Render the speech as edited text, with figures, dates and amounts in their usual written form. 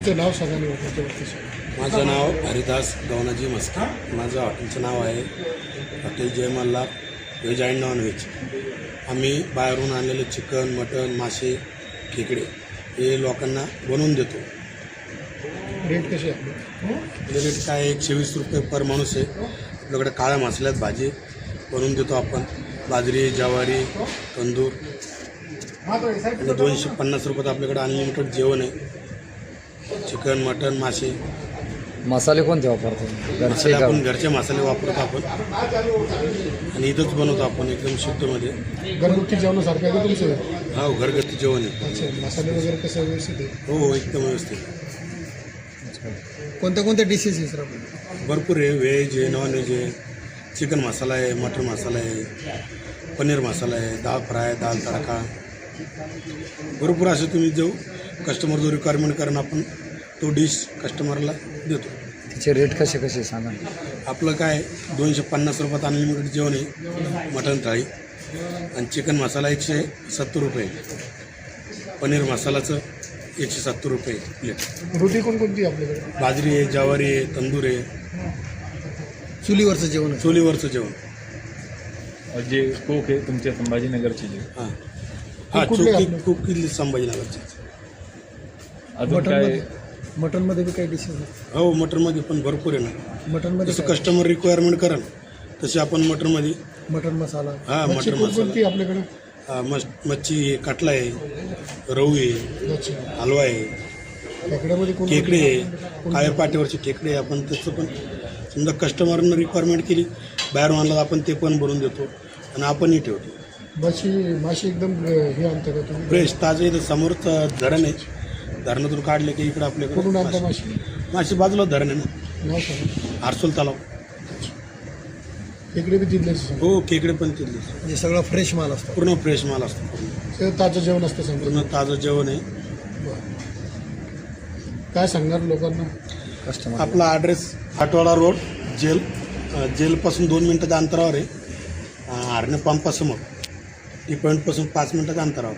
नाव सांगा त्याच्यावरती सांगा. माझं नाव हरिदास गवनाजी मस्के. माझं हॉटेलचं नाव आहे hotel Jai Malhar veg and non veg. आम्ही बाहेरून आणलेलं चिकन, मटन, मासे, खेकडे हे लोकांना बनवून देतो. रेट कसे आहे? रेट काय 120 रुपये पर माणूस आहे. आपल्याकडे काळ्या मसाल्यात भाजी बनवून देतो आपण. बाजरी, ज्वारी, तंदूर आणि 250 रुपयात आपल्याकडे अनलिमिटेड जेवण आहे. चिकन, मटन, मासे. मसाले कोणते वापरतो? मसाले आपण घरचे मसाले वापरतो आपण आणि इथंच बनवतो आपण एकदम शुद्धमध्ये. घरगुती जेवणासारखं आहे का तुमचं? हो, घरगुती जेवण आहे. अच्छा, मसाले वगैरे कसं व्यवस्थित आहे? हो, एकदम व्यवस्थित. कोणत्या कोणत्या डिशेस आहे सर आपण? भरपूर आहे. व्हेज आहे, नॉन व्हेज आहे. चिकन मसाला आहे, मटन मसाला आहे, पनीर मसाला आहे, दाल फ्राय, दाल तडका. भरपूर असं तुम्ही जो कस्टमर जो रिक्वायरमेंट करून आपण तो डिश कस्टमरला देतो. त्याचे रेट कसे कसे सांगा. आपलं काय 250 रुपयात अनलिमिटेड जेवण आहे. मटन थाळी आणि चिकन मसाला 170 रुपये. पनीर मसालाचं 170 रुपये प्लेट. रोटी कोणकोणती आहे आपल्याकडे? बाजरी आहे, ज्वारी आहे, तंदूर आहे. चुलीवरचं जेवण आहे. चुलीवरचं जेवण. जे कोक आहे तुमच्या संभाजीनगरचे जे हां हां, कुठले चोकी आपले? खूप किल्ली संभाजीनगरची. अजून काय मटनमध्ये बी काही डिशेस आहेत? हो, मटनमध्ये पण भरपूर आहे ना. मटनमध्ये जसं कस्टमर रिक्वायरमेंट कराल तसे आपण मटनमध्ये मटन मसाला. हा, मच्छी मटन कोणकोणती आहे आपल्याकडे? मच्छी आहे, कटला आहे, रहू आहे, अच्छा, हलवा आहे, खेकड्यामध्ये कोण खेकडे आहे, काळ्या पाट्यावरचे खेकडे. आपण त्याचं पण समजा कस्टमरनं रिक्वायरमेंट केली बाहेरून आणलं तर आपण ते पण बनवून देतो आणि आपणही ठेवतो. माशी एकदम हे आणतं का तुम्ही? फ्रेश ताजे. इथं समोरचं धरण आहे. धरणातून काढले की इकडं कुठून आणता आपल्याकडे माशी? माशी बाजूला धरण आहे ना, नाव सांगा. आरसोल तलाव. खेकडे बी तिथलेच हो, खेकडे पण तिथले. म्हणजे सगळा फ्रेश माल असतो? पूर्ण फ्रेश माल असतो. पूर्ण ते ताजं जेवण असतं समजा. पूर्ण ताजं जेवण आहे. काय सांगणार लोकांना? कस्टमर आपला ॲड्रेस आटवाडा रोड, जेलपासून 2 मिनिटाच्या अंतरावर आहे. हरणे पंपासमोर. टी पॉईंटपासून 5 मिनिटाच्या अंतरावर.